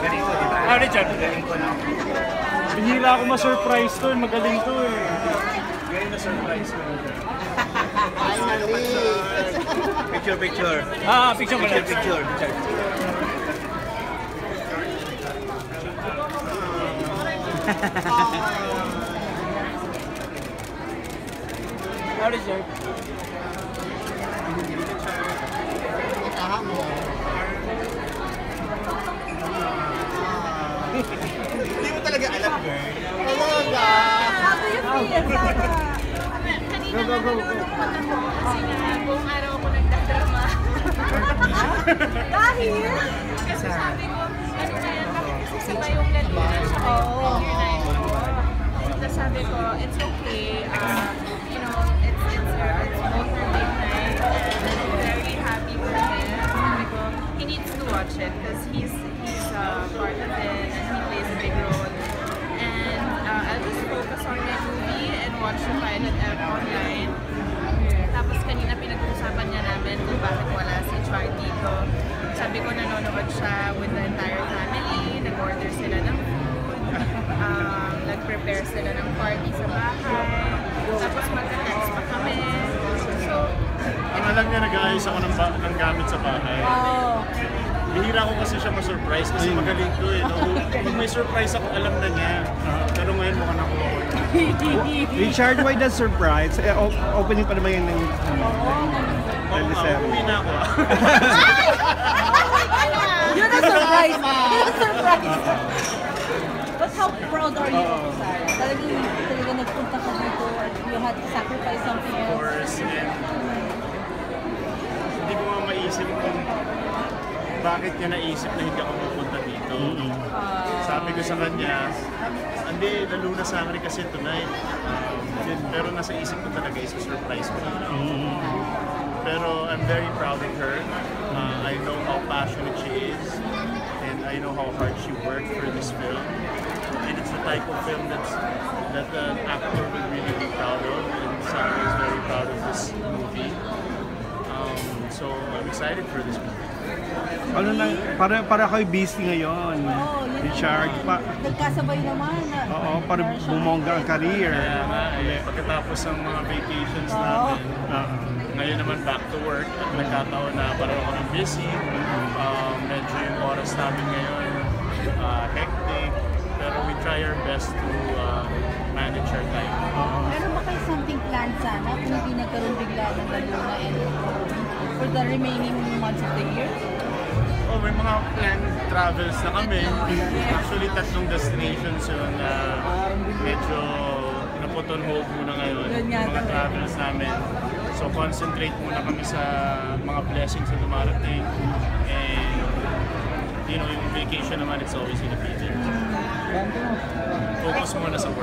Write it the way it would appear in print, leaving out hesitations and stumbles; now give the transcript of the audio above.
Galing ko, diba? Ah, Richard. Galing ko, no? Bihira ako ma-surprise to, magaling to eh. Galing na surprise ko. Finally! Picture, picture. Ah, picture mo lang. Picture. Ah, Richard. Itahan mo. Hindi mo talaga alam, girl. Talaga! How do you feel, Sarah? Kanina nga nalulungkot ako kasi nga buong araw ako nagdadrama. Dahil? Kasi sabi ko, ano na yan, bakit kasi sabay yung laluna siya yung year 9 ko. Tapos sabi ko, it's okay, you know, it's both her big night and I'm very happy for him. Sabi ko, he needs to watch it because he's part of it and he plays a big role. And I'll just focus on my movie and watch the pilot online. Tapos kanina pinag-uusapan niya namin kung bakit wala si Char dito. Sabi ko nanonood siya with the entire family, nag-order sila ng food, nag-prepare sila ng party sa bahay, tapos mag-text pa kami. So, Ang alam niya, nag-aayos ako ng gamit sa bahay. Bihira ko kasi siya ma-surprise kasi magaling to eh. No? Kung may surprise ako, alam na niya. Pero ngayon mukhang nakuha ko. Richard, why the surprise? Opening pa naman yan ng Uwi na ako. yun ang surprise! Yun ang surprise! But how proud are you, Sarah? Talagang nagpunta ka dito and you had to sacrifice something Of else. course, and hindi ko nga maisip kung bakit niya naisip na hindi ako pupunta dito. Sabi ko sa kanya, hindi, laluna sa akin kasi tonight. Pero nasa isip ko talaga is surprise ko lang. Pero I'm very proud of her. I know how passionate she is. And I know how hard she worked for this film. And it's the type of film that an actor would really be proud of. And Sarah is very proud of this movie. So I'm excited for this movie. ano lang, para kayo busy ngayon. Richard, Nagkasabay naman. oo, para bumongga ang career. Kaya nga, pagkatapos ng mga vacations namin, ngayon naman back to work at nagkataon na parang ako ng busy. Medyo yung oras namin ngayon hectic, pero we try our best to manage our time. Meron ba kayo something planned sana kung hindi nagkaroon bigla ng laluna and for the remaining months of the year? Oh, may mga planned travels na kami. Actually, 3 destinations yun na medyo naput on hold muna ngayon. Yung mga travels namin. So, concentrate muna kami sa mga blessings na dumarating. And, you know, yung vacation naman, it's always gonna be there. Focus muna sa work.